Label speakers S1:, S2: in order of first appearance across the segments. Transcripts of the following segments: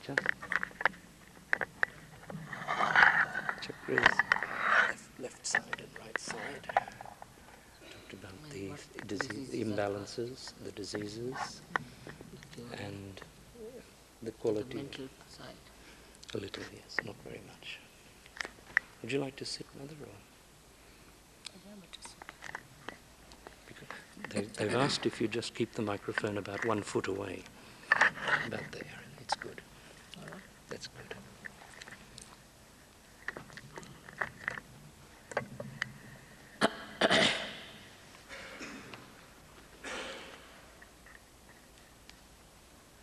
S1: Chakras, left side and right side. Talked about the imbalances, the diseases, and the quality.
S2: The mental side.
S1: A little, yes, not very much. Would you like to sit, Mother? Or? Because they've asked if you just keep the microphone about 1 foot away. About there. It's good.
S2: All right.
S1: That's good.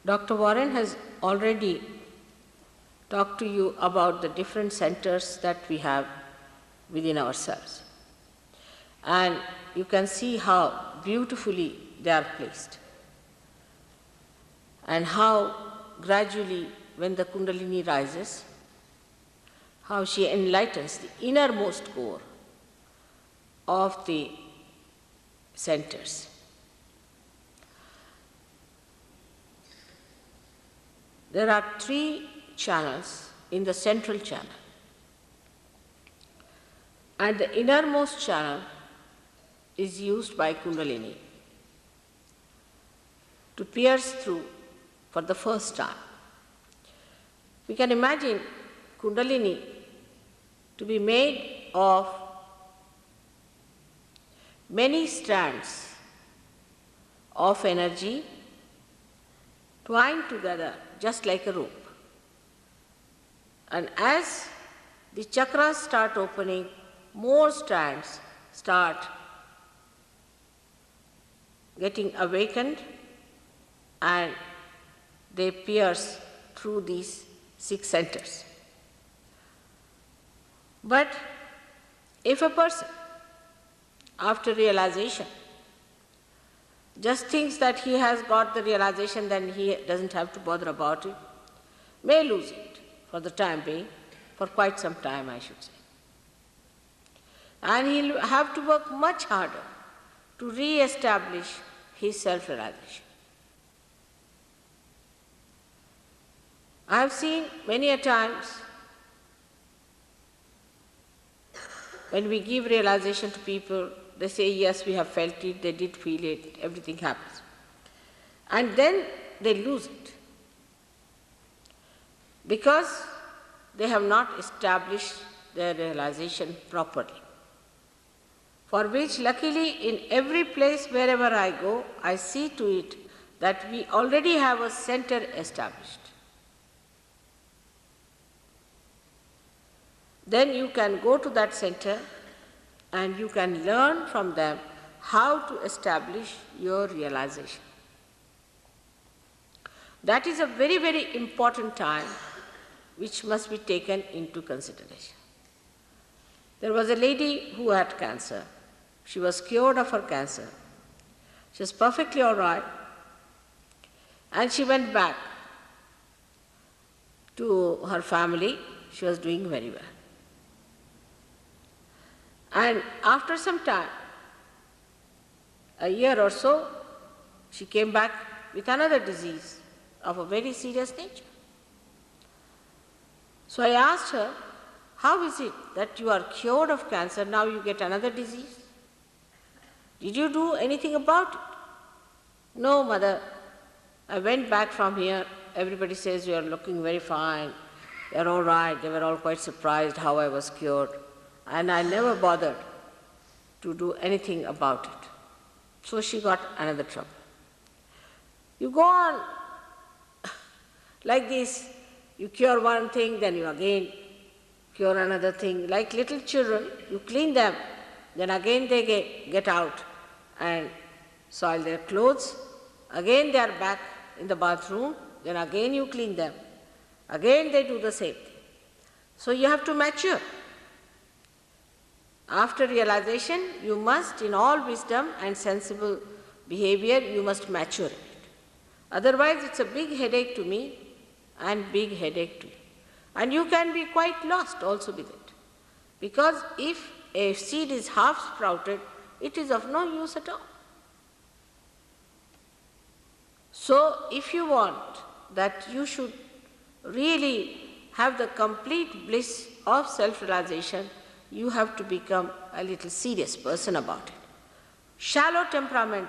S2: Dr. Warren has already talked to you about the different centers that we have within ourselves. And you can see how beautifully they are placed. And how gradually, when the Kundalini rises, how she enlightens the innermost core of the centers. There are 3 channels in the central channel. And the innermost channel is used by Kundalini to pierce through for the first time. We can imagine Kundalini to be made of many strands of energy twined together just like a rope. And as the chakras start opening, more strands start getting awakened and they pierce through these 6 centers. But if a person, after realization, just thinks that he has got the realization, then he doesn't have to bother about it, may lose it for the time being, for quite some time I should say. And he'll have to work much harder to re-establish his self-realization. I have seen many a times when we give realization to people, they say, yes, we have felt it, they did feel it, everything happens. And then they lose it because they have not established their realization properly. For which, luckily, in every place wherever I go, I see to it that we already have a center established. Then you can go to that center and you can learn from them how to establish your realization. That is a very, very important time which must be taken into consideration. There was a lady who had cancer. She was cured of her cancer. She was perfectly all right. And she went back to her family. She was doing very well. And after some time, a year or so, she came back with another disease of a very serious nature. So I asked her, how is it that you are cured of cancer, now you get another disease? Did you do anything about it? No, Mother. I went back from here, everybody says you are looking very fine, you are all right, they were all quite surprised how I was cured. And I never bothered to do anything about it. So she got another trouble. You go on like this, you cure one thing, then you again cure another thing. Like little children, you clean them, then again they get out and soil their clothes. Again they are back in the bathroom, then again you clean them. Again they do the same thing. So you have to mature. After realization, you must, in all wisdom and sensible behavior, you must mature it. Otherwise, it's a big headache to me and big headache to you. And you can be quite lost also with it. Because if a seed is half sprouted, it is of no use at all. So, if you want that you should really have the complete bliss of self-realization, you have to become a little serious person about it. Shallow temperament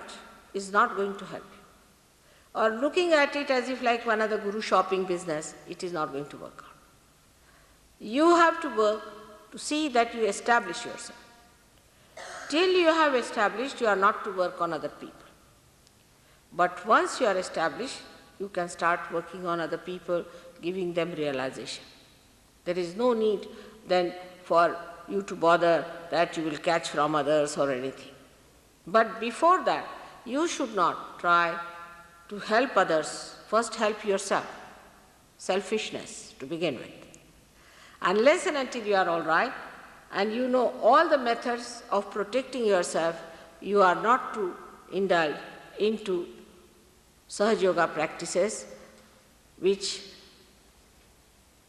S2: is not going to help you. Or looking at it as if like one of the guru shopping business, it is not going to work out. You have to work to see that you establish yourself. Till you have established, you are not to work on other people. But once you are established, you can start working on other people, giving them realization. There is no need then for you to bother that you will catch from others or anything. But before that, you should not try to help others. First help yourself. Selfishness to begin with. Unless and until you are all right and you know all the methods of protecting yourself, you are not to indulge into Sahaja Yoga practices which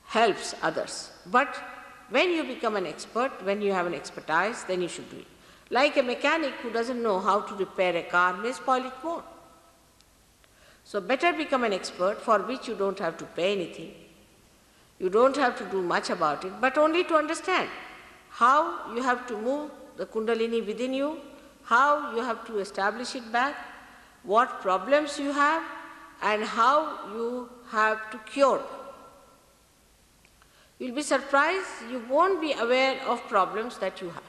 S2: helps others. But when you become an expert, when you have an expertise, then you should do it. Like a mechanic who doesn't know how to repair a car may spoil it more. So better become an expert for which you don't have to pay anything. You don't have to do much about it, but only to understand how you have to move the Kundalini within you, how you have to establish it back, what problems you have, and how you have to cure them. You'll be surprised, you won't be aware of problems that you have.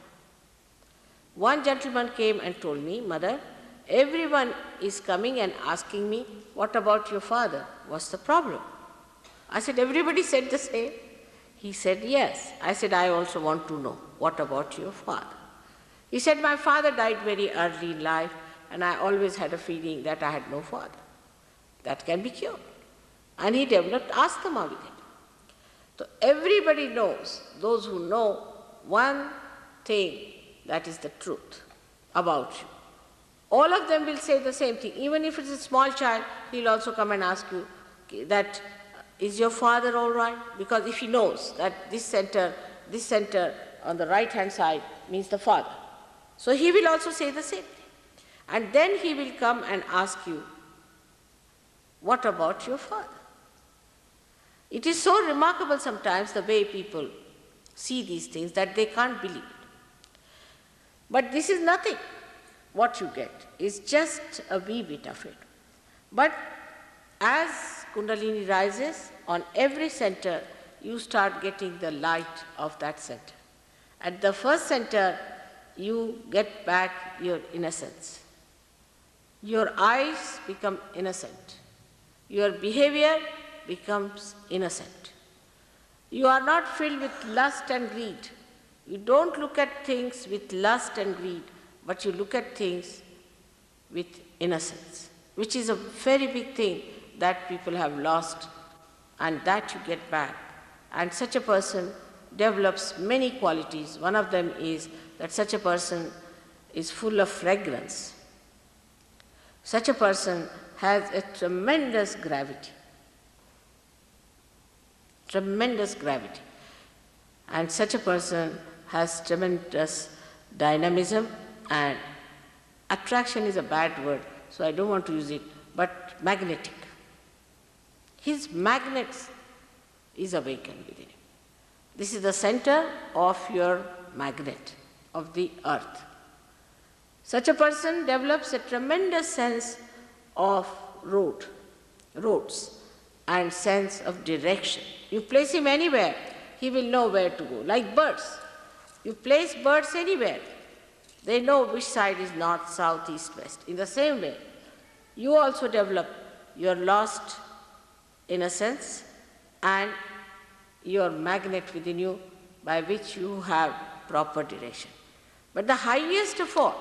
S2: One gentleman came and told me, Mother, everyone is coming and asking me, what about your father? What's the problem? I said, everybody said the same. He said, yes. I said, I also want to know, what about your father? He said, my father died very early in life and I always had a feeling that I had no father. That can be cured. And he developed asthma with it. So everybody knows, those who know one thing that is the truth about you. All of them will say the same thing. Even if it's a small child, he'll also come and ask you that, is your father all right? Because if he knows that this center on the right hand side means the father. So he will also say the same thing. And then he will come and ask you, what about your father? It is so remarkable sometimes the way people see these things that they can't believe it. But this is nothing. What you get is just a wee bit of it. But as Kundalini rises, on every center, you start getting the light of that center. At the first center, you get back your innocence. Your eyes become innocent. Your behavior becomes innocent. You are not filled with lust and greed. You don't look at things with lust and greed, but you look at things with innocence, which is a very big thing that people have lost and that you get back. And such a person develops many qualities. One of them is that such a person is full of fragrance. Such a person has a tremendous gravity. Tremendous gravity. And such a person has tremendous dynamism, and attraction is a bad word, so I don't want to use it, but magnetic. His magnet is awakened within him. This is the center of your magnet, of the earth. Such a person develops a tremendous sense of roads, and sense of direction. You place him anywhere, he will know where to go, like birds. You place birds anywhere, they know which side is north, south, east, west. In the same way, you also develop your lost innocence and your magnet within you by which you have proper direction. But the highest of all,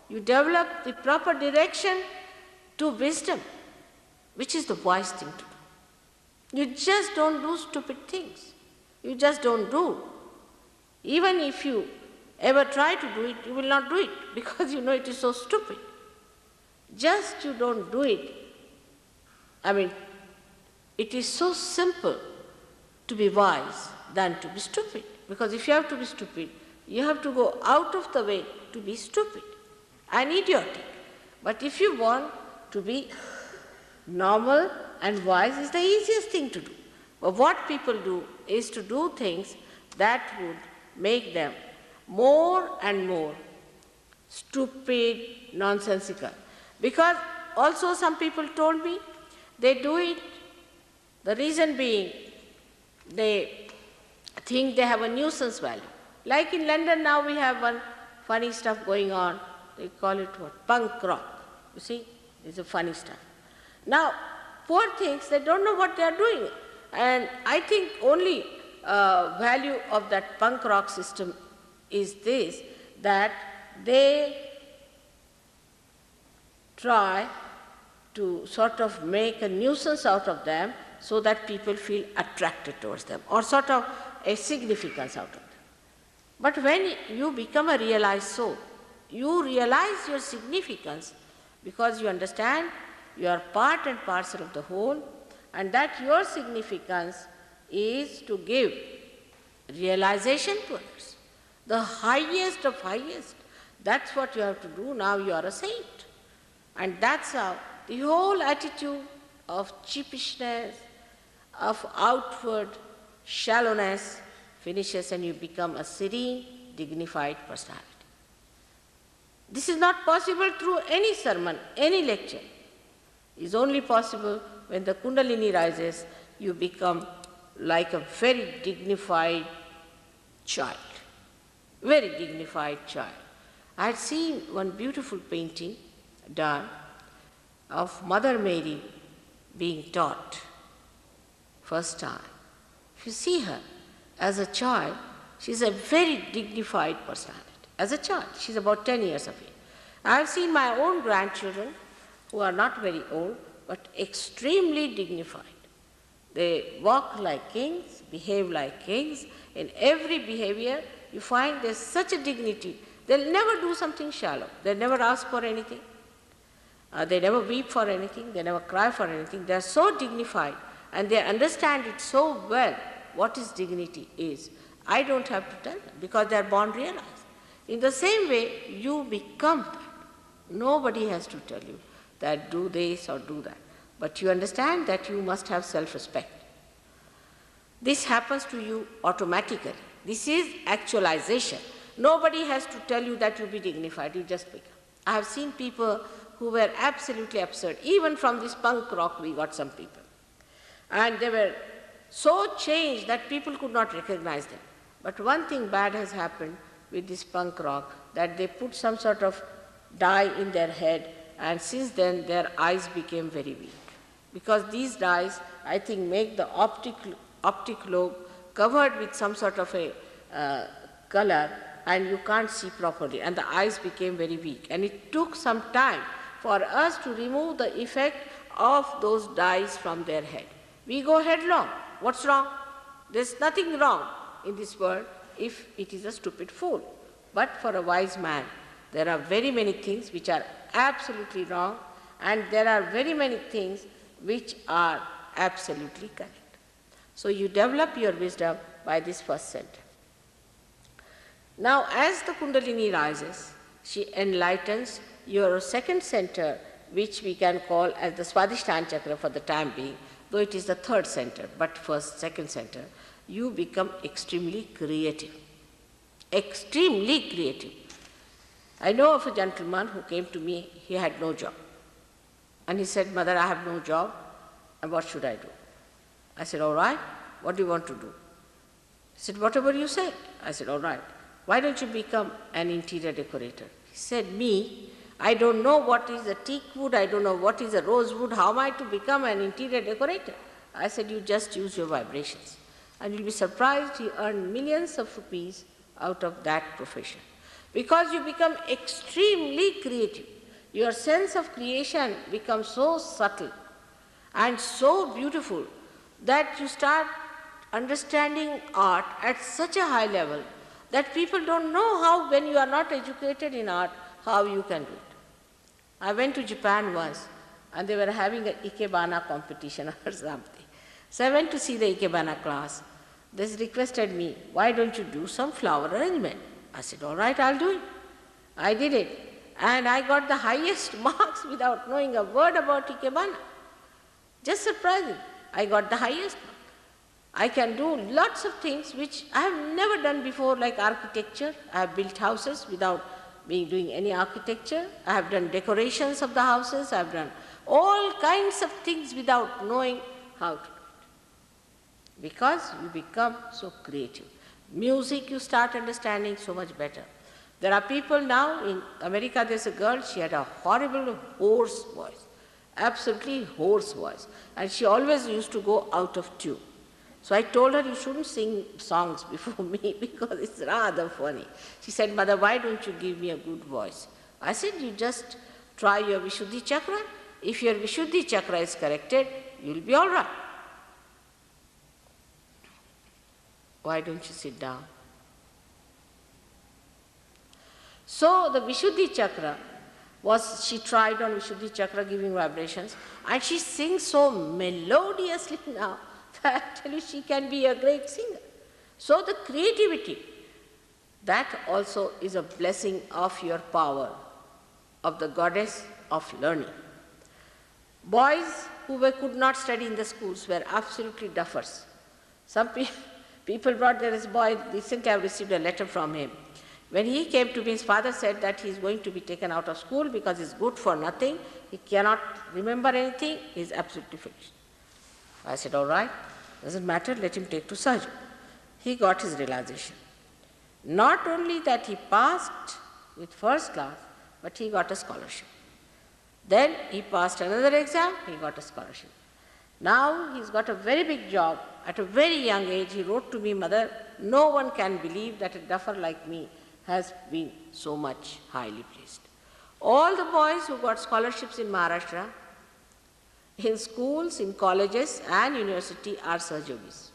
S2: you develop the proper direction to wisdom, which is the wise thing to do. You just don't do stupid things. You just don't do. Even if you ever try to do it, you will not do it because you know it is so stupid. Just you don't do it. I mean, it is so simple to be wise than to be stupid. Because if you have to be stupid, you have to go out of the way to be stupid and idiotic. But if you want to be normal and wise, is the easiest thing to do. But what people do is to do things that would make them more and more stupid, nonsensical. Because also some people told me they do it, the reason being they think they have a nuisance value. Like in London now we have one funny stuff going on, they call it what? Punk rock. You see, it's a funny stuff. Now, poor things, they don't know what they are doing. And I think only value of that punk rock system is this, that they try to sort of make a nuisance out of them so that people feel attracted towards them, or sort of a significance out of them. But when you become a realized soul, you realize your significance because you understand you are part and parcel of the whole, and that your significance is to give realization to others. The highest of highest. That's what you have to do. Now you are a saint. And that's how the whole attitude of cheapishness, of outward shallowness finishes, and you become a serene, dignified personality. This is not possible through any sermon, any lecture. It is only possible when the Kundalini rises, you become like a very dignified child. Very dignified child. I had seen one beautiful painting done of Mother Mary being taught first time. If you see her as a child, she is a very dignified personality. As a child, she is about 10 years of age. I have seen my own grandchildren who are not very old but extremely dignified. They walk like kings, behave like kings. In every behavior, you find there's such a dignity. They'll never do something shallow. They'll never ask for anything. They never weep for anything. They never cry for anything. They are so dignified and they understand it so well what is dignity is. I don't have to tell them because they are born realized. In the same way, you become that. Nobody has to tell you that do this or do that. But you understand that you must have self-respect. This happens to you automatically. This is actualization. Nobody has to tell you that you be dignified, you just become. I have seen people who were absolutely absurd. Even from this punk rock we got some people. And they were so changed that people could not recognize them. But one thing bad has happened with this punk rock, that they put some sort of dye in their head, and since then their eyes became very weak. Because these dyes, I think, make the optic lobe covered with some sort of a color, and you can't see properly, and the eyes became very weak. And it took some time for us to remove the effect of those dyes from their head. We go headlong. What's wrong? There's nothing wrong in this world if it is a stupid fool. But for a wise man, there are very many things which are absolutely wrong, and there are very many things which are absolutely correct. So you develop your wisdom by this first center. Now, as the Kundalini rises, she enlightens your second center, which we can call as the Swadhisthana Chakra for the time being, though it is the third center, but first, second center. You become extremely creative. Extremely creative. I know of a gentleman who came to me, he had no job. And he said, Mother, I have no job, and what should I do? I said, all right, what do you want to do? He said, whatever you say. I said, all right, why don't you become an interior decorator? He said, me, I don't know what is a teak wood, I don't know what is a rosewood, how am I to become an interior decorator? I said, you just use your vibrations. And you'll be surprised, you earn millions of rupees out of that profession. Because you become extremely creative. Your sense of creation becomes so subtle and so beautiful that you start understanding art at such a high level that people don't know how, when you are not educated in art, how you can do it. I went to Japan once and they were having an Ikebana competition or something. So I went to see the Ikebana class. They requested me, why don't you do some flower arrangement? I said, all right, I'll do it. I did it. And I got the highest marks without knowing a word about Ikebana. Just surprising. I got the highest mark. I can do lots of things which I have never done before, like architecture. I have built houses without doing any architecture. I have done decorations of the houses. I have done all kinds of things without knowing how to do it. Because you become so creative. Music you start understanding so much better. There are people now, in America there's a girl, she had a horrible hoarse voice, absolutely hoarse voice, and she always used to go out of tune. So I told her, you shouldn't sing songs before me because it's rather funny. She said, Mother, why don't you give me a good voice? I said, you just try your Vishuddhi chakra. If your Vishuddhi chakra is corrected, you'll be all right. Why don't you sit down? So the Vishuddhi chakra she tried on Vishuddhi chakra giving vibrations, and she sings so melodiously now that actually she can be a great singer. So the creativity, that also is a blessing of your power, of the goddess of learning. Boys who could not study in the schools were absolutely duffers. Some people brought, there is a boy, recently I received a letter from him. When he came to me, his father said that he is going to be taken out of school because he is good for nothing, he cannot remember anything, he is absolutely finished. I said, all right, doesn't matter, let him take to Sahajyogi. He got his realization. Not only that he passed with first class, but he got a scholarship. Then he passed another exam, he got a scholarship. Now he's got a very big job. At a very young age, he wrote to me, Mother, no one can believe that a duffer like me has been so much highly placed. All the boys who got scholarships in Maharashtra, in schools, in colleges and university are Sahajogis.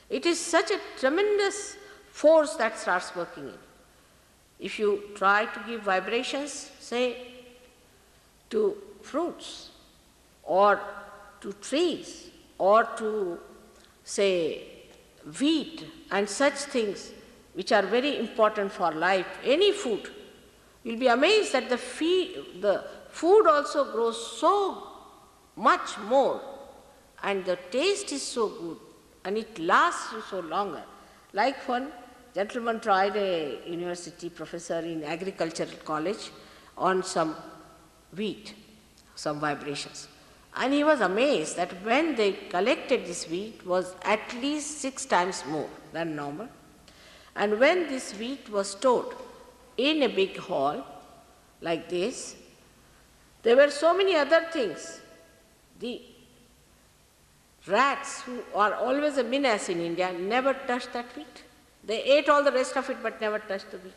S2: It is such a tremendous force that starts working in. If you try to give vibrations, say, to fruits or to trees or to, say, wheat and such things which are very important for life, any food, you'll be amazed that the food also grows so much more and the taste is so good and it lasts you so longer. Like one gentleman tried, a university professor in agricultural college, on some wheat, some vibrations. And he was amazed that when they collected this wheat was at least 6 times more than normal. And when this wheat was stored in a big hall like this, there were so many other things. The rats, who are always a menace in India, never touched that wheat. They ate all the rest of it but never touched the wheat.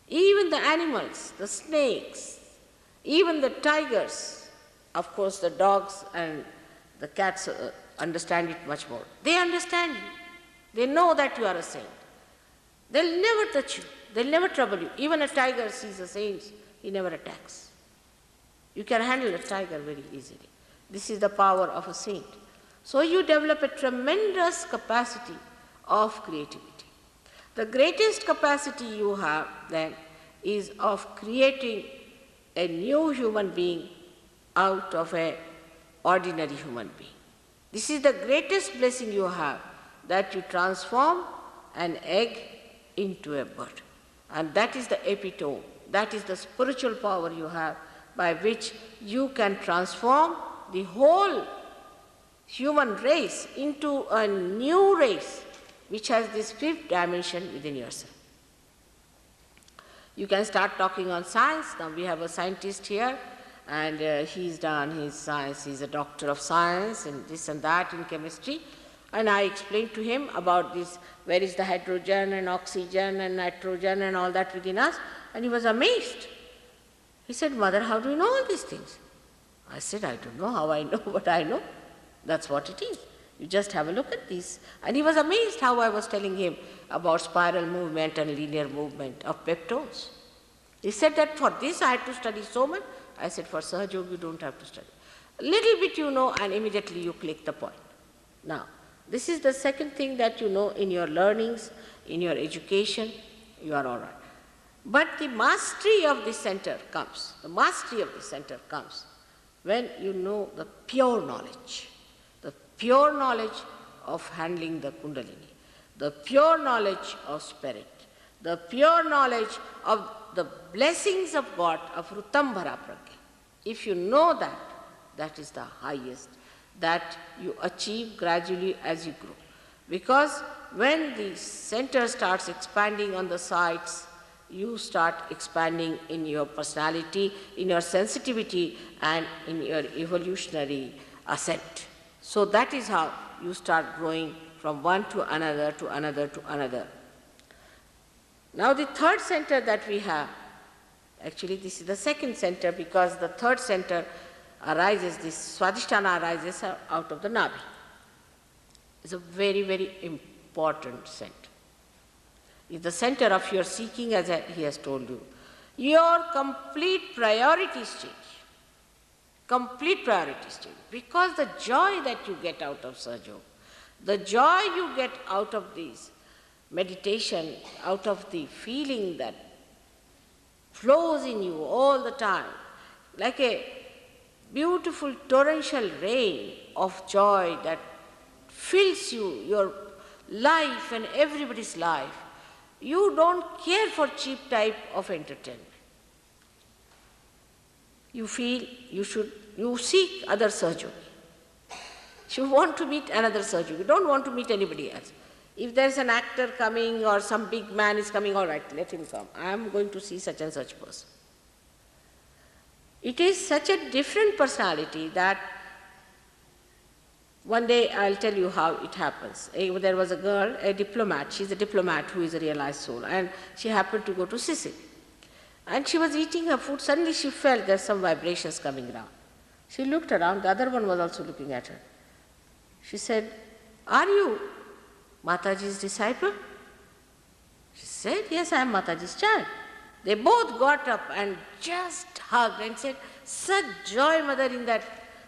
S2: Even the animals, the snakes, even the tigers, of course the dogs and the cats understand it much more. They understand you. They know that you are a saint. They'll never touch you. They'll never trouble you. Even a tiger sees a saint, he never attacks. You can handle a tiger very easily. This is the power of a saint. So you develop a tremendous capacity of creativity. The greatest capacity you have then is of creating a new human being out of an ordinary human being. This is the greatest blessing you have, that you transform an egg into a bird. And that is the epitome, that is the spiritual power you have by which you can transform the whole human race into a new race which has this 5th dimension within yourself. You can start talking on science. Now we have a scientist here and he's done his science, he's a doctor of science and this and that in chemistry. And I explained to him about this, where is the hydrogen and oxygen and nitrogen and all that within us, and he was amazed. He said, Mother, how do you know all these things? I said, I don't know how I know, but I know. That's what it is. You just have a look at these. And he was amazed how I was telling him about spiral movement and linear movement of peptones. He said that for this I had to study so much. I said, for Sahajyogi you don't have to study. A little bit you know and immediately you click the point. Now, this is the second thing that you know in your learnings, in your education, you are all right. But the mastery of the center comes, the mastery of the center comes when you know the pure knowledge. the pure knowledge of handling the Kundalini, the pure knowledge of spirit, the pure knowledge of the blessings of God, of Rutambhara Pragya. If you know that, that is the highest that you achieve gradually as you grow. Because when the center starts expanding on the sides, you start expanding in your personality, in your sensitivity, and in your evolutionary ascent. So that is how you start growing from one to another, to another, to another. Now the third center that we have, actually this is the second center, because the third center arises, this Swadhisthana arises out of the Nabi. It's a very, very important center. It's the center of your seeking, as he has told you. Your complete priorities change. Complete priorities change. Because the joy that you get out of Sahaja Yoga, the joy you get out of this meditation, out of the feeling that flows in you all the time, like a beautiful torrential rain of joy that fills you, your life and everybody's life. You don't care for cheap type of entertainment. You feel you seek other Sahaja Yogi. You want to meet another Sahaja Yogi. You don't want to meet anybody else. If there's an actor coming or some big man is coming, all right, let him come. I am going to see such and such person. It is such a different personality that one day I'll tell you how it happens. There was a girl, a diplomat, she's a diplomat who is a realized soul, and she happened to go to Sicily. And she was eating her food, suddenly she felt there's some vibrations coming around. She looked around, the other one was also looking at her. She said, "Are you Mataji's disciple?" She said, "Yes, I am Mataji's child." They both got up and just hugged and said, "Such joy, mother, in that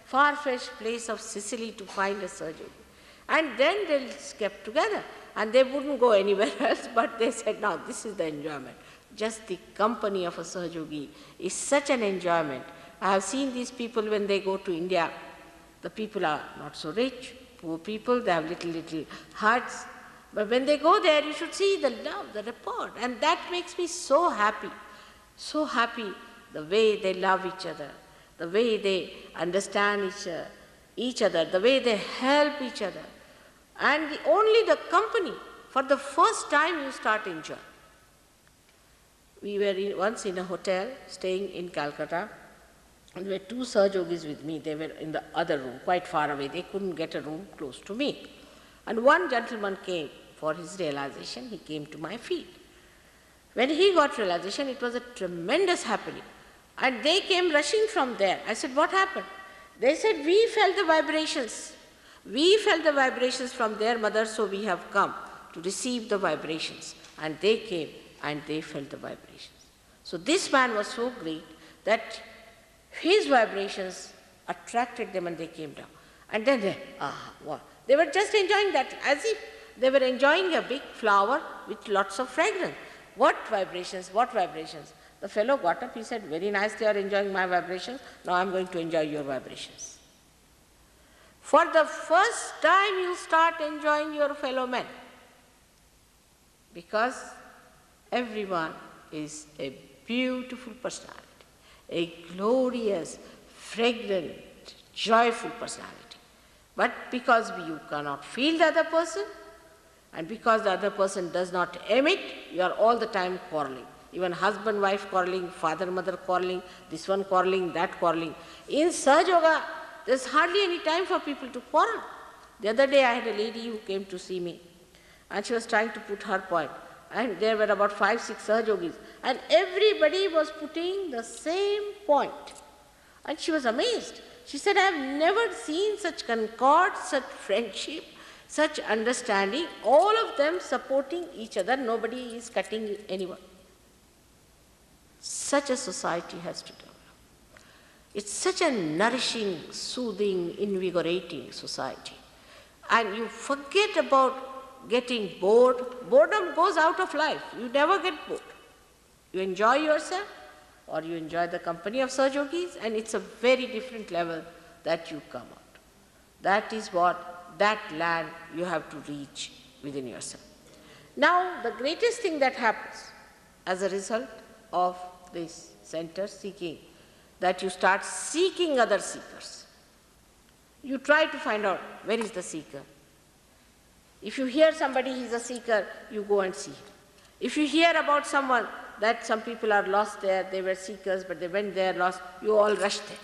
S2: far-fetched place of Sicily to find a Sahaja Yogi." And then they kept together. And they wouldn't go anywhere else, but they said, "Now this is the enjoyment." Just the company of a Sahaja Yogi is such an enjoyment. I have seen these people when they go to India. The people are not so rich, poor people, they have little huts. But when they go there, you should see the love, the rapport. And that makes me so happy, the way they love each other, the way they understand each other, the way they help each other. And only the company, for the first time you start enjoying. We were once in a hotel, staying in Calcutta, and there were two Sahaja Yogis with me. They were in the other room, quite far away. They couldn't get a room close to me. And one gentleman came for his realization. He came to my feet. When he got realization, it was a tremendous happening. And they came rushing from there. I said, "What happened?" They said, "We felt the vibrations. We felt the vibrations from their mother, so we have come to receive the vibrations." And they came and they felt the vibrations. So this man was so great that his vibrations attracted them and they came down. And then they were just enjoying that, as if they were enjoying a big flower with lots of fragrance. What vibrations, what vibrations. The fellow got up, he said, "Very nice, they are enjoying my vibrations. Now I am going to enjoy your vibrations." For the first time you start enjoying your fellow men. Because everyone is a beautiful personality, a glorious, fragrant, joyful personality. But because you cannot feel the other person, and because the other person does not emit, you are all the time quarreling. Even husband, wife quarreling, father, mother quarreling, this one quarreling, that quarreling. In Sahaja Yoga, there's hardly any time for people to quarrel. The other day I had a lady who came to see me, and she was trying to put her point. And there were about 5-6 Sahaja Yogis, and everybody was putting the same point. And she was amazed. She said, "I have never seen such concord, such friendship, such understanding, all of them supporting each other, nobody is cutting anyone." Such a society has to develop. It's such a nourishing, soothing, invigorating society. And you forget about getting bored. Boredom goes out of life. You never get bored. You enjoy yourself or you enjoy the company of Sahaja Yogis, and it's a very different level that you come out. That is what, that land you have to reach within yourself. Now, the greatest thing that happens as a result of this center seeking, that you start seeking other seekers. You try to find out where is the seeker. If you hear somebody is a seeker, you go and see him. If you hear about someone that some people are lost there, they were seekers but they went there lost, you all rush there.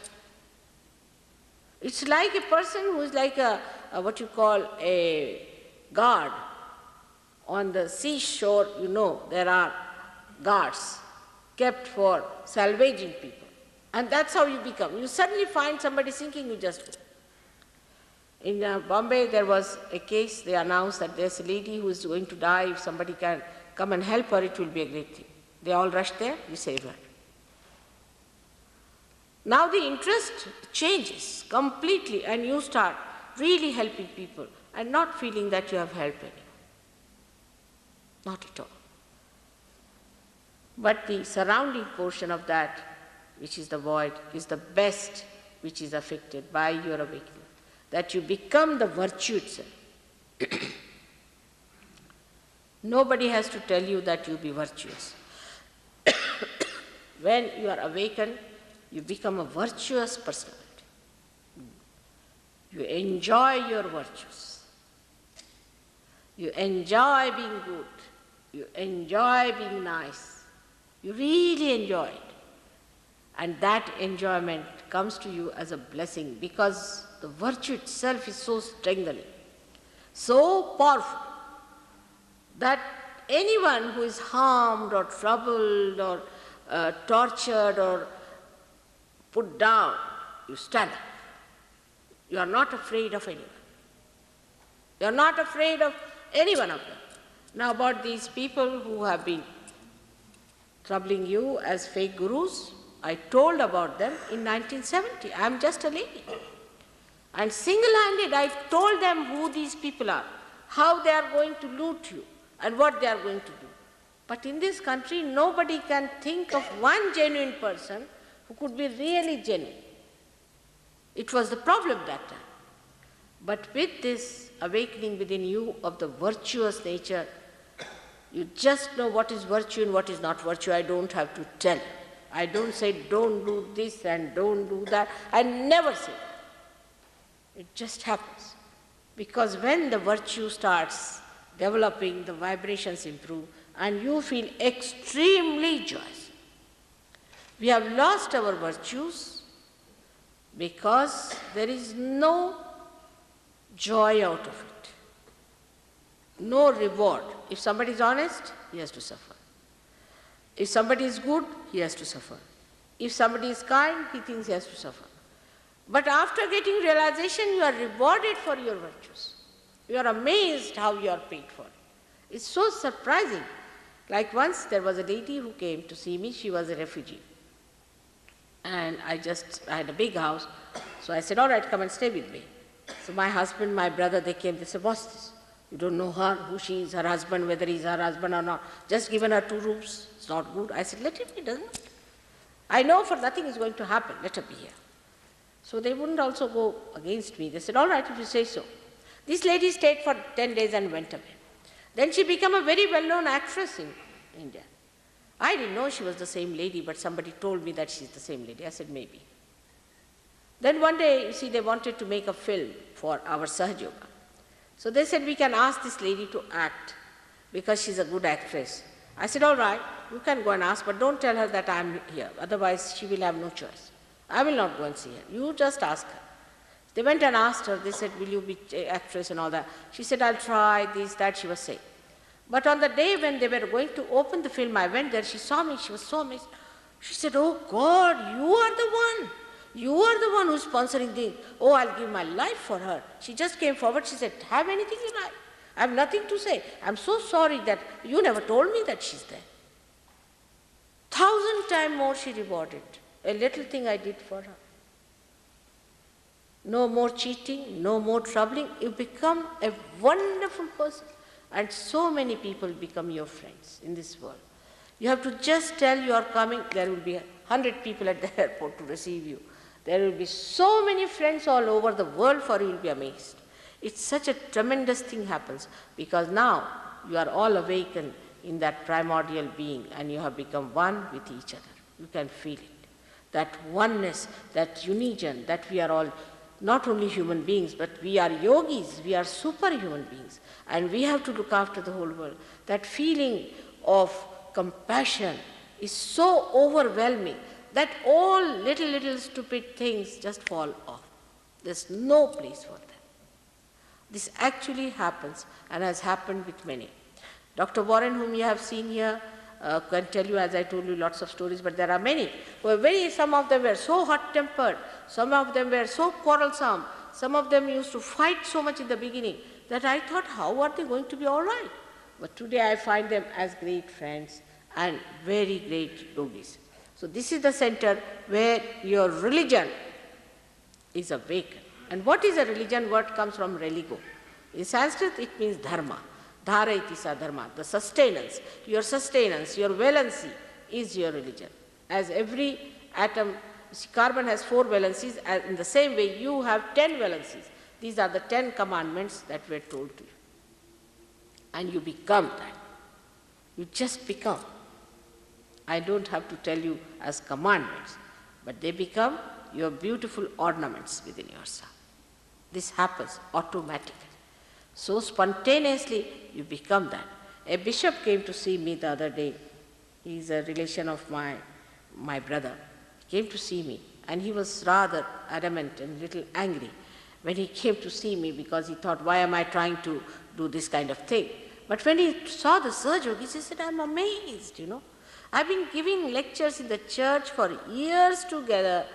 S2: It's like a person who is like a what you call a guard. On the seashore, you know, there are guards kept for salvaging people. And that's how you become. You suddenly find somebody sinking, you just go. In Bombay, there was a case, they announced that there's a lady who is going to die. If somebody can come and help her, it will be a great thing. They all rushed there, you save her. Now the interest changes completely and you start really helping people and not feeling that you have helped anyone. Not at all. But the surrounding portion of that, which is the void, is the best which is affected by your awakening. That you become the virtue itself. Nobody has to tell you that you be virtuous. When you are awakened, you become a virtuous personality. You enjoy your virtues. You enjoy being good. You enjoy being nice. You really enjoy it. And that enjoyment comes to you as a blessing because the virtue itself is so strengthening, so powerful, that anyone who is harmed or troubled or tortured or put down, you stand up. You are not afraid of anyone. You are not afraid of any one of them. Now about these people who have been troubling you as fake gurus, I told about them in 1970. I am just a lady. And single-handed I told them who these people are, how they are going to loot you and what they are going to do. But in this country, nobody can think of one genuine person who could be really genuine. It was the problem that time. But with this awakening within you of the virtuous nature, you just know what is virtue and what is not virtue. I don't have to tell. I don't say don't do this and don't do that. I never say that. It just happens. Because when the virtue starts developing, the vibrations improve and you feel extremely joyous. We have lost our virtues because there is no joy out of it, no reward. If somebody is honest, he has to suffer. If somebody is good, he has to suffer. If somebody is kind, he thinks he has to suffer. But after getting realization, you are rewarded for your virtues. You are amazed how you are paid for it. It's so surprising. Like once there was a lady who came to see me, she was a refugee. And I had a big house, so I said, all right, come and stay with me. So my husband, my brother, they came, they said, what's this? You don't know her, who she is, her husband, whether he's her husband or not. Just given her 2 rooms, it's not good. I said, let it be, doesn't it? I know for nothing is going to happen, let her be here. So they wouldn't also go against me. They said, all right, if you say so. This lady stayed for 10 days and went away. Then she became a very well-known actress in India. I didn't know she was the same lady, but somebody told me that she's the same lady. I said, maybe. Then one day, you see, they wanted to make a film for our Sahaj Yoga. So they said, we can ask this lady to act because she's a good actress. I said, all right, you can go and ask, but don't tell her that I'm here. Otherwise, she will have no choice. I will not go and see her. You just ask her. They went and asked her. They said, will you be an actress and all that? She said, I'll try this, that, she was saying. But on the day when they were going to open the film, I went there, she saw me, she was so amazed. She said, oh God, you are the one. You are the one who's sponsoring this. Oh, I'll give my life for her. She just came forward, she said, have anything you like. I have nothing to say. I'm so sorry that you never told me that she's there. 1,000 times more she rewarded. A little thing I did for her. No more cheating, no more troubling. You become a wonderful person. And so many people become your friends in this world. You have to just tell you are coming, there will be 100 people at the airport to receive you. There will be so many friends all over the world for you will be amazed. It's such a tremendous thing happens because now you are all awakened in that primordial being and you have become one with each other. You can feel it. That oneness, that union, that we are all not only human beings, but we are yogis, we are superhuman beings, and we have to look after the whole world. That feeling of compassion is so overwhelming that all little stupid things just fall off. There's no place for them. This actually happens and has happened with many. Dr. Warren, whom you have seen here, can tell you, as I told you, lots of stories, but there are many who are some of them were so hot-tempered, some of them were so quarrelsome, some of them used to fight so much in the beginning that I thought, how are they going to be all right? But today I find them as great friends and very great yogis. So this is the center where your religion is awakened. And what is a religion? Word comes from religo. In Sanskrit it means dharma. Dhara iti sa dharma, the sustenance, your valency is your religion. As every atom, see, carbon has 4 valencies, and in the same way you have 10 valencies. These are the 10 commandments that were told to you. And you become that. You just become. I don't have to tell you as commandments, but they become your beautiful ornaments within yourself. This happens automatically. So spontaneously you become that. A bishop came to see me the other day. He is a relation of my brother. He came to see me and he was rather adamant and a little angry when he came to see me because he thought, why am I trying to do this kind of thing? But when he saw the Sahaja Yogi, he said, I'm amazed, I've been giving lectures in the church for years together,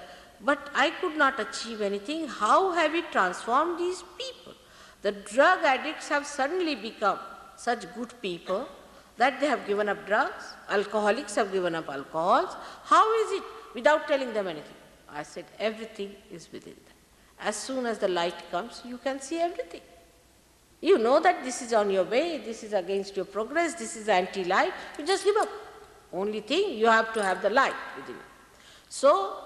S2: but I could not achieve anything. How have we transformed these people? The drug addicts have suddenly become such good people that they have given up drugs. Alcoholics have given up alcohols. How is it without telling them anything? I said, everything is within them. As soon as the light comes, you can see everything. You know that this is on your way, this is against your progress, this is anti-light, you just give up. Only thing, you have to have the light within you. So,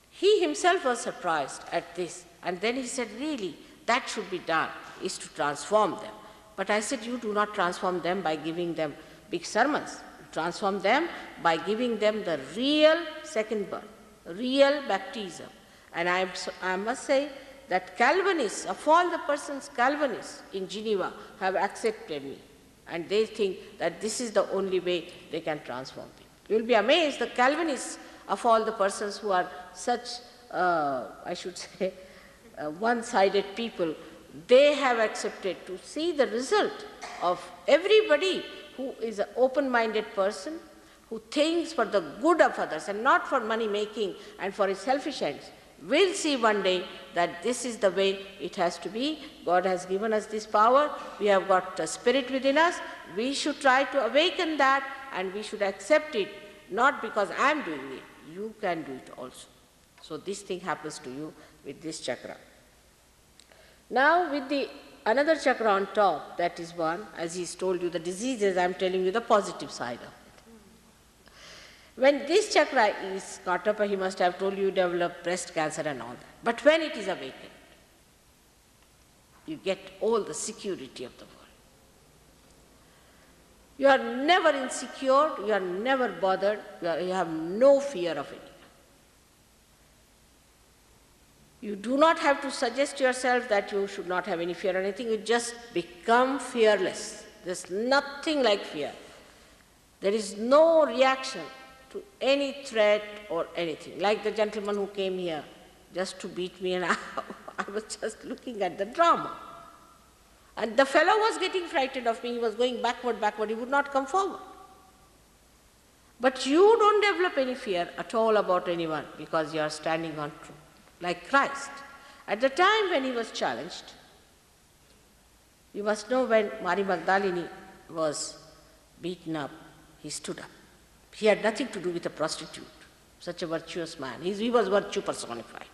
S2: he himself was surprised at this, and then he said, really, that should be done, is to transform them. But I said, you do not transform them by giving them big sermons. You transform them by giving them the real second birth, real baptism. And I must say that Calvinists, of all the persons Calvinists in Geneva, have accepted me. And they think that this is the only way they can transform people. You will be amazed, the Calvinists, of all the persons who are such, I should say, one-sided people, they have accepted to see the result of everybody who is an open-minded person, who thinks for the good of others and not for money-making and for his selfish ends, will see one day that this is the way it has to be. God has given us this power. We have got a spirit within us. We should try to awaken that and we should accept it, not because I am doing it. You can do it also. So this thing happens to you with this chakra. Now with the another chakra on top, that is one, as he's told you the diseases, I am telling you the positive side of it. When this chakra is caught up, he must have told you develop breast cancer and all that. But when it is awakened, you get all the security of the world. You are never insecure, you are never bothered, you have no fear of it. You do not have to suggest yourself that you should not have any fear or anything, you just become fearless. There's nothing like fear. There is no reaction to any threat or anything. Like the gentleman who came here just to beat me, and I was just looking at the drama. And the fellow was getting frightened of me, he was going backward, he would not come forward. But you don't develop any fear at all about anyone because you are standing on truth. Like Christ. At the time when he was challenged, you must know when Mary Magdalene was beaten up, he stood up. He had nothing to do with a prostitute, such a virtuous man. He was virtue personified.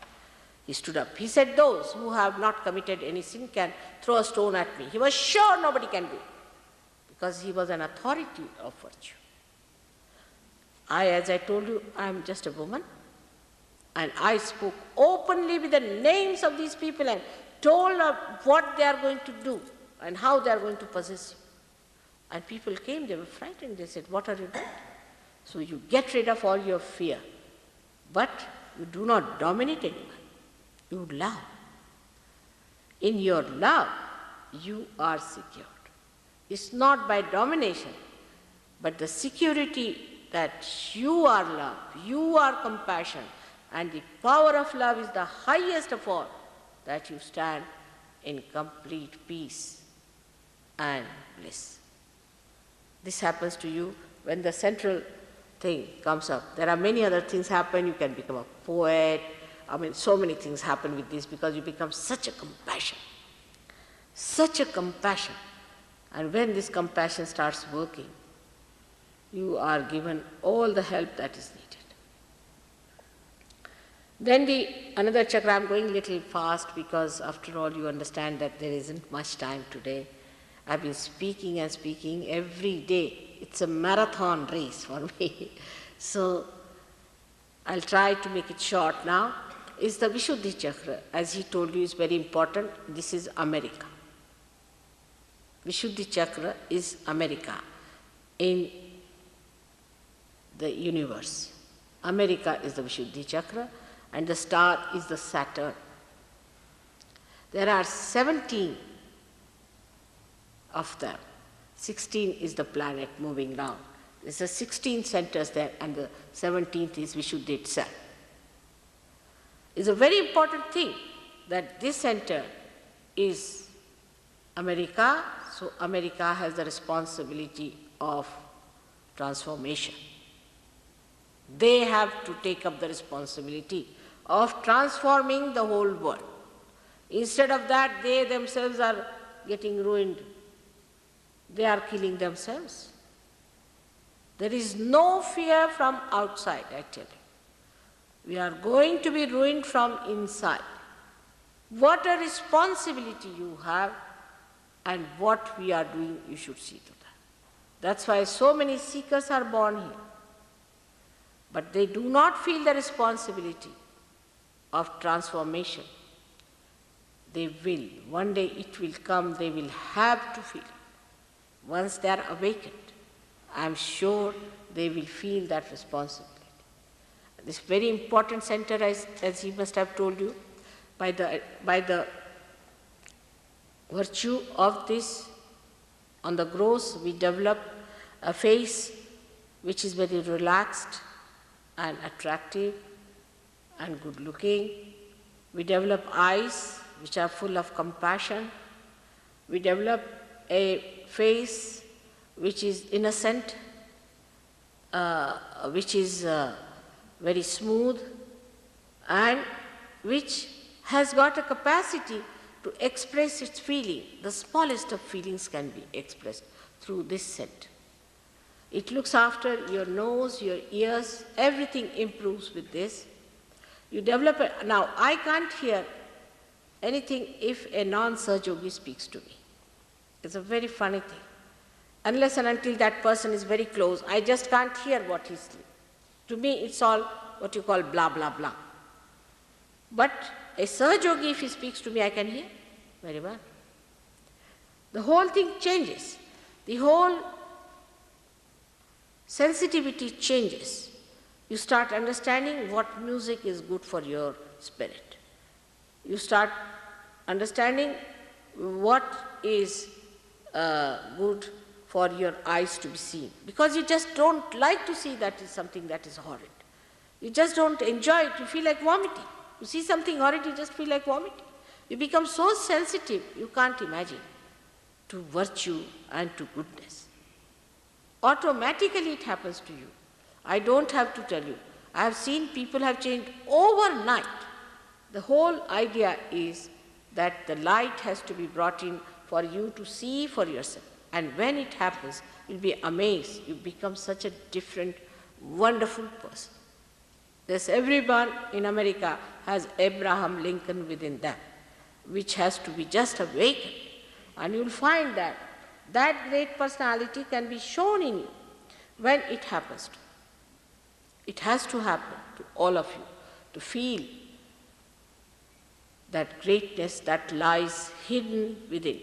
S2: He stood up. He said, those who have not committed any sin can throw a stone at me. He was sure nobody can do it because he was an authority of virtue. As I told you, I am just a woman. And I spoke openly with the names of these people and told them what they are going to do and how they are going to possess you. And people came, they were frightened. They said, what are you doing? So you get rid of all your fear, but you do not dominate anyone. You love. In your love, you are secured. It's not by domination, but the security that you are love, you are compassion, and the power of love is the highest of all, that you stand in complete peace and bliss. This happens to you when the central thing comes up. There are many other things happen. You can become a poet. So many things happen with this because you become such a compassion. Such a compassion. And when this compassion starts working, you are given all the help that is needed. Then another chakra, I'm going a little fast because after all you understand that there isn't much time today. I've been speaking and speaking every day. It's a marathon race for me. So I'll try to make it short now. Is the Vishuddhi chakra, as he told you, is very important. This is America. Vishuddhi chakra is America in the universe. America is the Vishuddhi chakra and the star is the Saturn. There are 17 of them. 16 is the planet moving round. There's 16 centers there and the 17th is Vishuddhi itself. It's a very important thing that this center is America, so America has the responsibility of transformation. They have to take up the responsibility of transforming the whole world. Instead of that, they themselves are getting ruined. They are killing themselves. There is no fear from outside, I tell you. We are going to be ruined from inside. What a responsibility you have and what we are doing, you should see to that. That's why so many seekers are born here. But they do not feel the responsibility of transformation. They will. One day it will come, they will have to feel it. Once they are awakened, I am sure they will feel that responsibility. This very important center, as he must have told you, by the virtue of this, on the gross, we develop a face which is very relaxed and attractive and good looking. We develop eyes which are full of compassion. We develop a face which is innocent, which is very smooth, and which has got a capacity to express its feeling. The smallest of feelings can be expressed through this scent. It looks after your nose, your ears, everything improves with this. You develop it. Now, I can't hear anything if a non-Saj Yogi speaks to me. It's a very funny thing. Unless and until that person is very close, I just can't hear what he's saying. To me, it's all what you call blah, blah, blah. But a Saj Yogi, if he speaks to me, I can hear very well. The whole thing changes. The whole sensitivity changes. You start understanding what music is good for your spirit. You start understanding what is good for your eyes to be seen. Because you just don't like to see that is something that is horrid. You just don't enjoy it. You feel like vomiting. You see something horrid, you just feel like vomiting. You become so sensitive, you can't imagine, to virtue and to goodness. Automatically it happens to you. I don't have to tell you. I have seen people have changed overnight. The whole idea is that the light has to be brought in for you to see for yourself. And when it happens, you'll be amazed. You become such a different, wonderful person. There's everyone in America has Abraham Lincoln within them, which has to be just awakened. And you'll find that that great personality can be shown in you when it happens to you. It has to happen to all of you. to feel that greatness that lies hidden within.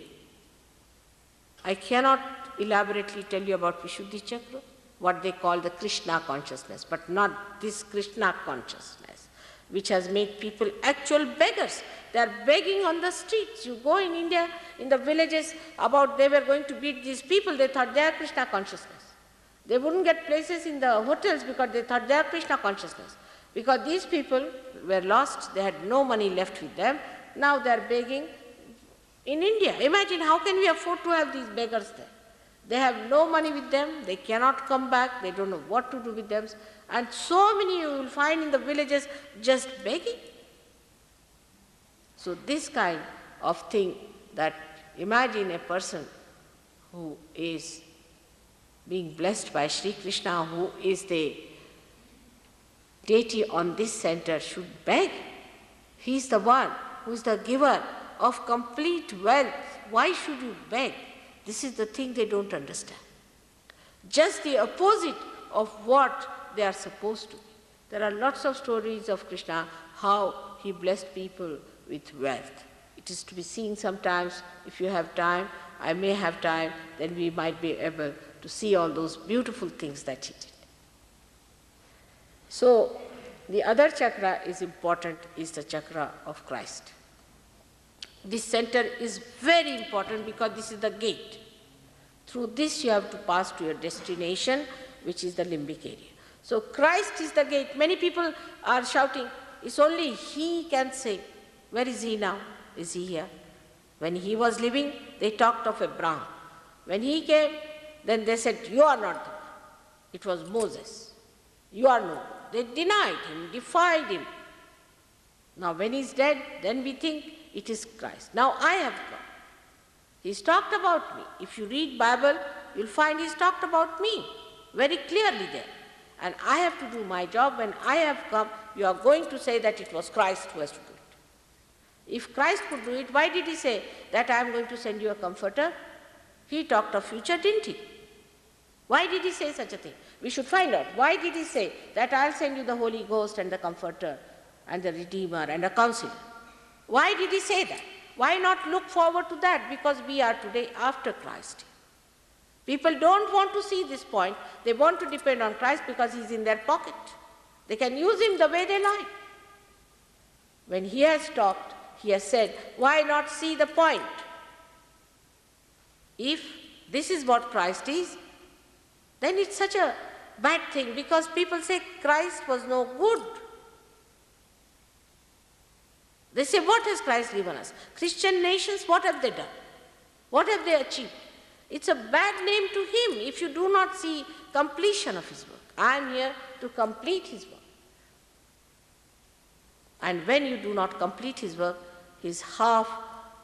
S2: I cannot elaborately tell you about Vishuddhi Chakra, what they call the Krishna consciousness, but not this Krishna consciousness, which has made people actual beggars. They are begging on the streets. You go in India, in the villages, they were going to beat these people, they thought they are Krishna consciousness. They wouldn't get places in the hotels because they thought they are Krishna consciousness. Because these people were lost, they had no money left with them, now they are begging in India. Imagine how can we afford to have these beggars there? They have no money with them, they cannot come back, they don't know what to do with them, and so many you will find in the villages just begging. So this kind of thing, that imagine a person who is being blessed by Sri Krishna, who is the deity on this center, should beg. He is the one who is the giver of complete wealth. Why should you beg? This is the thing they don't understand. Just the opposite of what they are supposed to be. There are lots of stories of Krishna, how he blessed people with wealth. It is to be seen sometimes. If you have time, I may have time, then we might be able to see all those beautiful things that he did. So, the other chakra is important, is the chakra of Christ. This center is very important because this is the gate. Through this you have to pass to your destination, which is the limbic area. So Christ is the gate. Many people are shouting, it's only he can say. Where is he now? Is he here? When he was living, they talked of a Brahman. When he came, then they said, you are not the one. It was Moses. You are no one. They denied him, defied him. Now when he's dead, then we think it is Christ. Now I have come. He's talked about me. If you read Bible, you'll find he's talked about me very clearly there. And I have to do my job. When I have come, you are going to say that it was Christ who has to do it. If Christ could do it, why did he say that I am going to send you a comforter? He talked of future, didn't he? Why did he say such a thing? We should find out. Why did he say that I'll send you the Holy Ghost and the Comforter and the Redeemer and the Counselor? Why did he say that? Why not look forward to that? Because we are today after Christ. People don't want to see this point. They want to depend on Christ because he's in their pocket. They can use him the way they like. When he has talked, he has said, why not see the point? If this is what Christ is, then it's such a bad thing because people say Christ was no good. They say, what has Christ given us? Christian nations, what have they done? What have they achieved? It's a bad name to him if you do not see completion of his work. I am here to complete his work. And when you do not complete his work, his half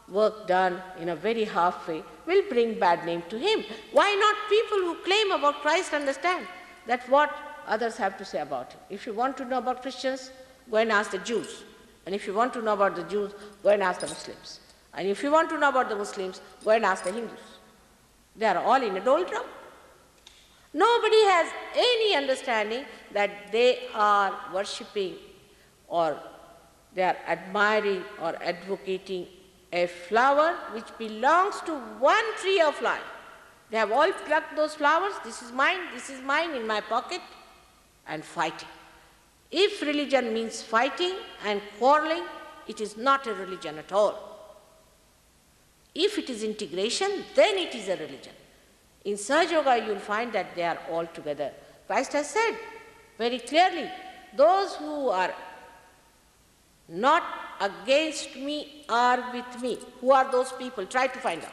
S2: work done in a very half way will bring bad name to him. Why not people who claim about Christ understand that what others have to say about him? If you want to know about Christians, go and ask the Jews. And if you want to know about the Jews, go and ask the Muslims. And if you want to know about the Muslims, go and ask the Hindus. They are all in a doldrum. Nobody has any understanding that they are worshipping or they are admiring or advocating a flower which belongs to one tree of life. They have all plucked those flowers, this is mine in my pocket, and fighting. If religion means fighting and quarreling, it is not a religion at all. If it is integration, then it is a religion. In Sahaja Yoga, you will find that they are all together. Christ has said very clearly, those who are not against me are with me. Who are those people? Try to find out.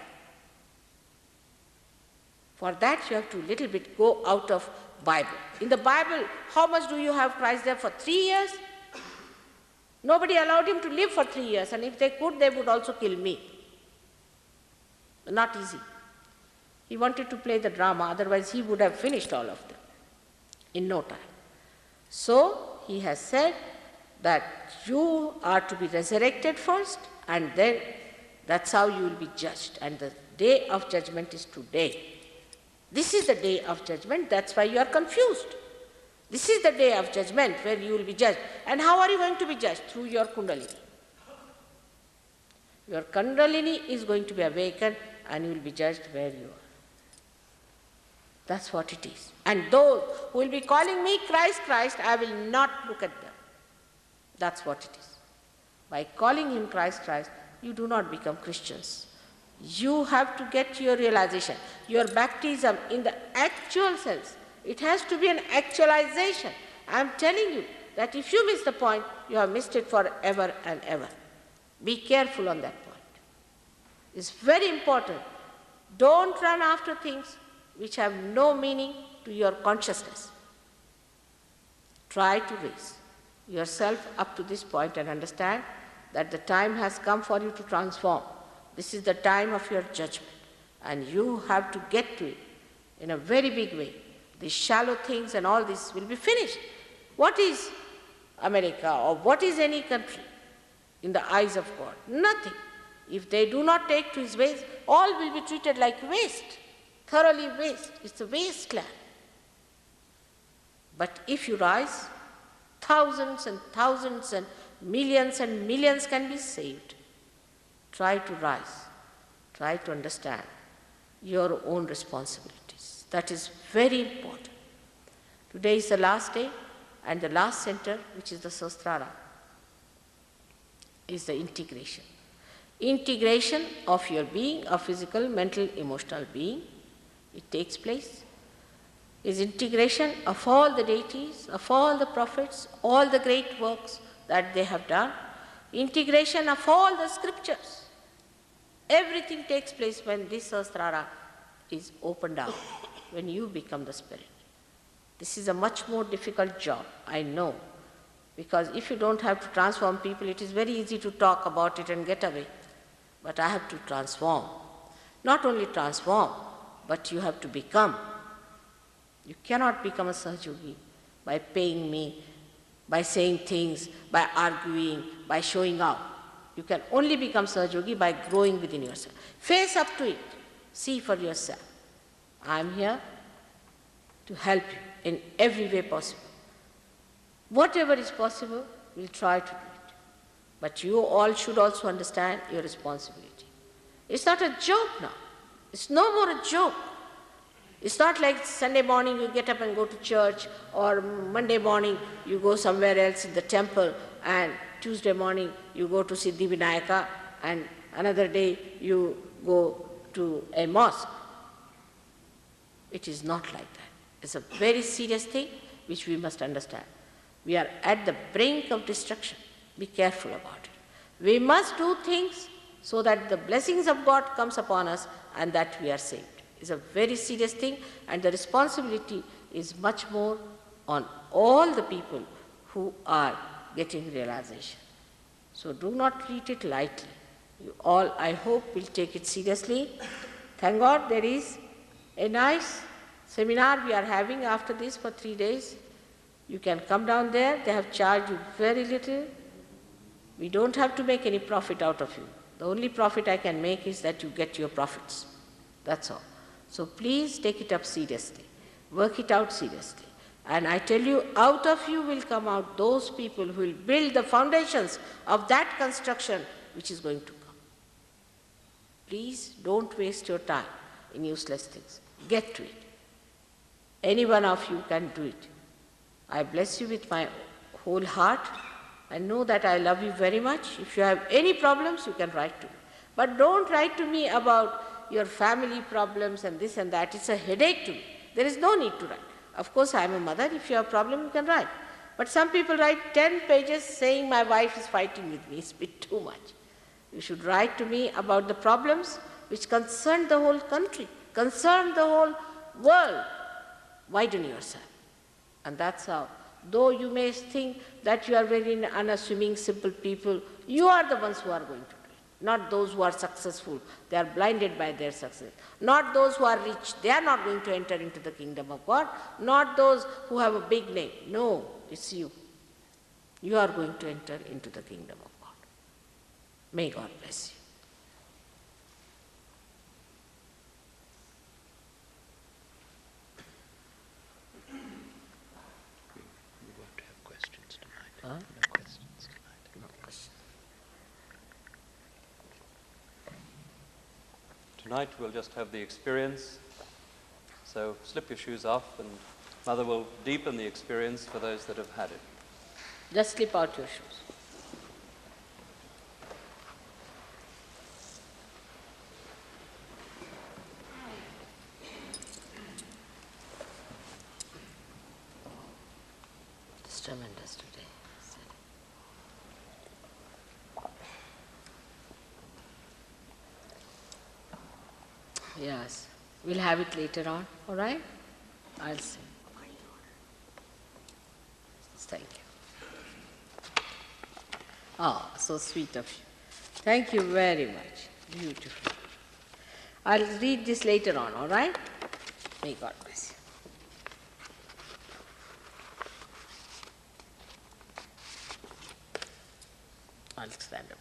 S2: For that you have to little bit go out of Bible. In the Bible, how much do you have Christ there? For 3 years? Nobody allowed him to live for 3 years, and if they could, they would also kill me. Not easy. He wanted to play the drama, otherwise he would have finished all of them in no time. So he has said that you are to be resurrected first, and then that's how you will be judged. And the day of judgment is today. This is the day of judgment, that's why you are confused. This is the day of judgment where you will be judged. And how are you going to be judged? Through your Kundalini. Your Kundalini is going to be awakened and you will be judged where you are. That's what it is. And those who will be calling me Christ, Christ, I will not look at them. That's what it is. By calling him Christ, Christ, you do not become Christians. You have to get your realization. Your baptism in the actual sense, it has to be an actualization. I am telling you that if you miss the point, you have missed it forever and ever. Be careful on that point. It's very important. Don't run after things which have no meaning to your consciousness. Try to raise yourself up to this point and understand that the time has come for you to transform. This is the time of your judgment, and you have to get to it in a very big way. These shallow things and all this will be finished. What is America or what is any country in the eyes of God? Nothing. If they do not take to his ways, all will be treated like waste, thoroughly waste. It's a wasteland. But if you rise, thousands and millions can be saved. Try to rise. Try to understand your own responsibilities. That is very important. Today is the last day, and the last center, which is the Sahasrara, is the integration. Integration of your being, of physical, mental, emotional being. It takes place. Is integration of all the deities, of all the prophets, all the great works that they have done. Integration of all the scriptures. Everything takes place when this Sahasrara is opened up, when you become the Spirit. This is a much more difficult job, I know, because if you don't have to transform people, it is very easy to talk about it and get away. But I have to transform. Not only transform, but you have to become. You cannot become a Sahajogi by paying me, by saying things, by arguing, by showing out. You can only become Sahajogi by growing within yourself. Face up to it. See for yourself. I am here to help you in every way possible. Whatever is possible, we'll try to do it. But you all should also understand your responsibility. It's not a joke now. It's no more a joke. It's not like Sunday morning you get up and go to church, or Monday morning you go somewhere else in the temple, and Tuesday morning you go to Siddhi Vinayaka, and another day you go to a mosque. It is not like that. It's a very serious thing which we must understand. We are at the brink of destruction. Be careful about it. We must do things so that the blessings of God comes upon us and that we are saved. It's a very serious thing, and the responsibility is much more on all the people who are getting realization. So do not treat it lightly. You all, I hope, will take it seriously. Thank God there is a nice seminar we are having after this for 3 days. You can come down there. They have charged you very little. We don't have to make any profit out of you. The only profit I can make is that you get your profits. That's all. So please take it up seriously. Work it out seriously. And I tell you, out of you will come out those people who will build the foundations of that construction which is going to come. Please don't waste your time in useless things. Get to it. Any one of you can do it. I bless you with my whole heart, and know that I love you very much. If you have any problems, you can write to me. But don't write to me about your family problems and this and that. It's a headache to me. There is no need to write. Of course, I am a mother. If you have a problem, you can write. But some people write 10 pages saying my wife is fighting with me. It's a bit too much. You should write to me about the problems which concern the whole country, concern the whole world. Widen yourself. And that's how. Though you may think that you are very unassuming, simple people, you are the ones who are going to do it. Not those who are successful. They are blinded by their success. Not those who are rich. They are not going to enter into the kingdom of God. Not those who have a big name. No, it's you. You are going to enter into the kingdom of God. May God bless you.
S3: Tonight we'll just have the experience. So slip your shoes off and Mother will deepen the experience for those that have had it.
S2: Just slip out your shoes. It's tremendous today. Yes, we'll have it later on, all right? I'll see. Thank you. Oh, so sweet of you. Thank you very much. Beautiful. I'll read this later on, all right? May God bless you. I'll stand up.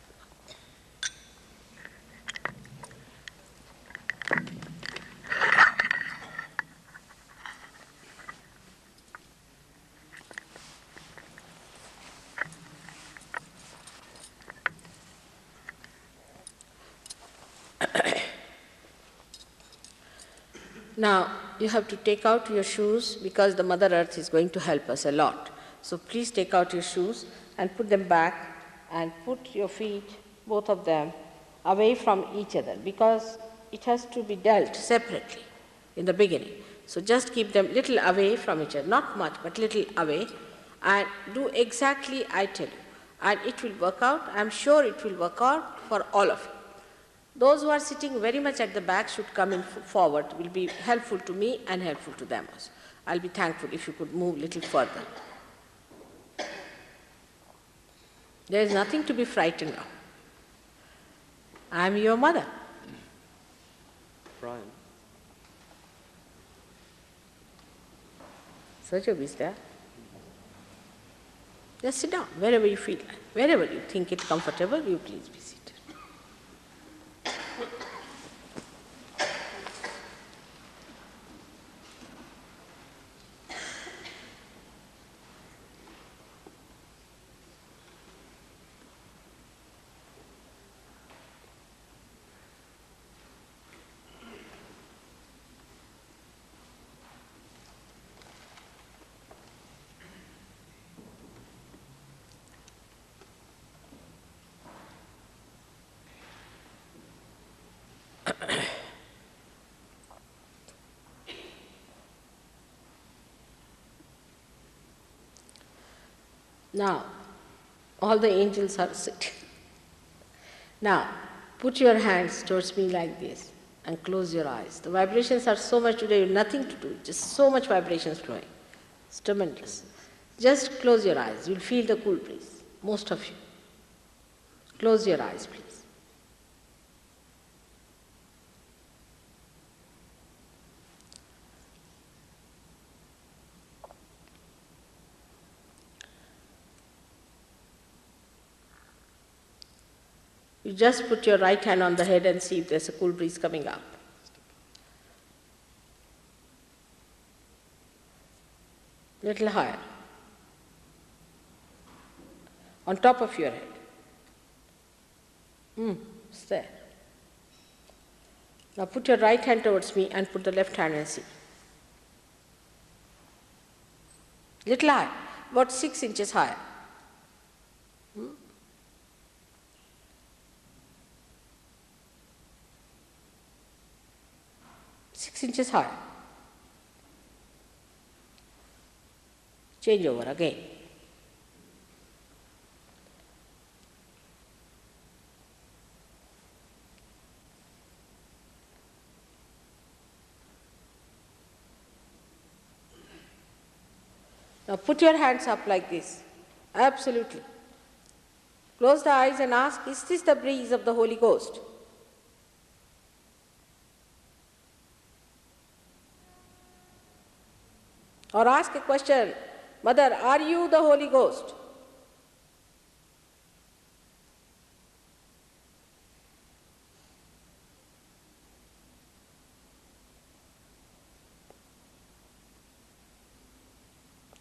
S2: Now, you have to take out your shoes because the Mother Earth is going to help us a lot. So please take out your shoes and put them back and put your feet, both of them, away from each other because it has to be dealt separately in the beginning. So just keep them little away from each other, not much, but little away, and do exactly I tell you. And it will work out. I'm sure it will work out for all of you. Those who are sitting very much at the back should come in forward. It will be helpful to me and helpful to them also. I'll be thankful if you could move a little further. There is nothing to be frightened of. I am your mother.
S3: Brian.
S2: Sajab is there. Just sit down wherever you feel like. Wherever you think it comfortable, you please be seated. Now, all the angels are sitting. Now, put your hands towards me like this and close your eyes. The vibrations are so much today, nothing to do, just so much vibrations flowing. It's tremendous. Just close your eyes. You'll feel the cool breeze, most of you. Close your eyes, please. You just put your right hand on the head and see if there's a cool breeze coming up. Little higher. On top of your head. It's there. Now put your right hand towards me and put the left hand and see. Little higher, about 6 inches higher. 6 inches higher. Change over again. Now put your hands up like this. Absolutely. Close the eyes and ask, is this the breeze of the Holy Ghost? Or ask a question, Mother, are you the Holy Ghost?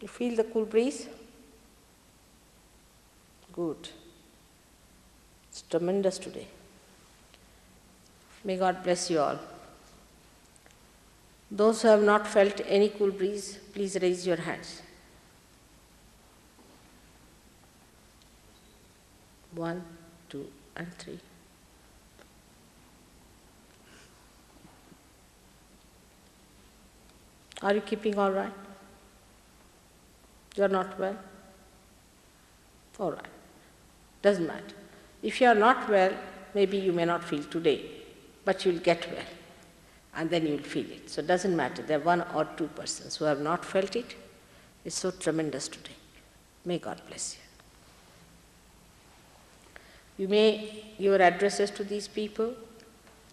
S2: You feel the cool breeze? Good. It's tremendous today. May God bless you all. Those who have not felt any cool breeze, please raise your hands. 1, 2, and 3. Are you keeping all right? You are not well? All right. Doesn't matter. If you are not well, maybe you may not feel today, but you will get well, and then you will feel it. So it doesn't matter. There are 1 or 2 persons who have not felt it. It's so tremendous today. May God bless you. You may give your addresses to these people.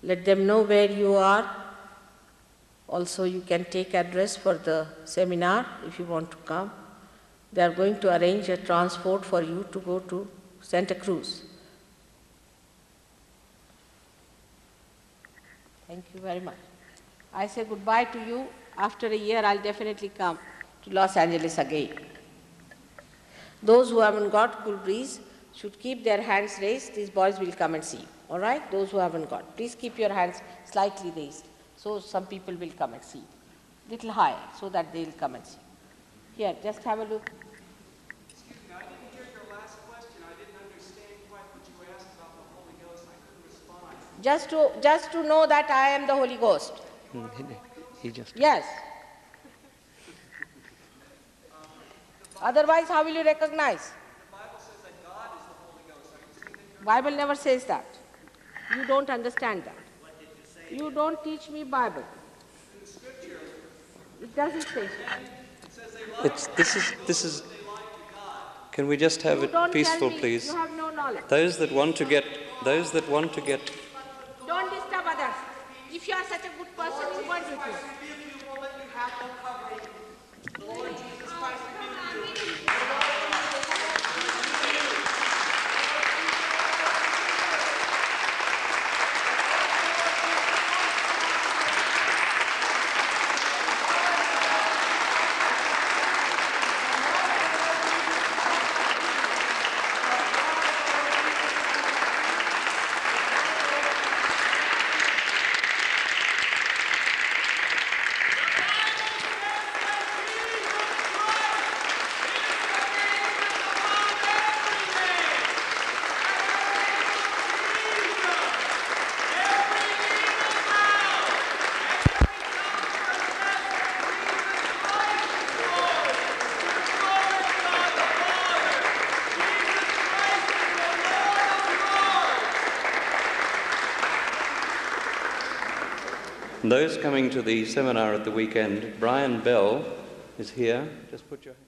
S2: Let them know where you are. Also, you can take address for the seminar if you want to come. They are going to arrange a transport for you to go to Santa Cruz. Thank you very much. I say goodbye to you. After a year, I'll definitely come to Los Angeles again. Those who haven't got cool breeze should keep their hands raised. These boys will come and see you. All right? Those who haven't got, please keep your hands slightly raised. So some people will come and see you. Little higher, so that they will come and see you. Here, just have a look.
S4: Excuse me, I didn't hear your last question. I didn't understand quite what you asked about the Holy Ghost. I couldn't respond.
S2: Just to know that I am the Holy Ghost.
S1: He just...
S2: Yes. Otherwise, how will you recognize?
S4: The Bible says that God is the Holy Ghost. Are you saying that
S2: Bible never says that. You don't understand that. You don't teach me Bible.
S4: in the Scripture
S2: It doesn't say so.
S4: it says they love
S3: This is. Can we just have
S2: You
S3: it
S2: don't
S3: peaceful,
S2: tell me.
S3: please?
S2: You have no knowledge.
S3: Those that want to get.
S2: Don't disturb others. If you are such a good person, you want to do.
S4: you will let you have no covering. The Lord Jesus Christ rebuke you.
S3: Those coming to the seminar at the weekend, Brian Bell is here. Just put your hand.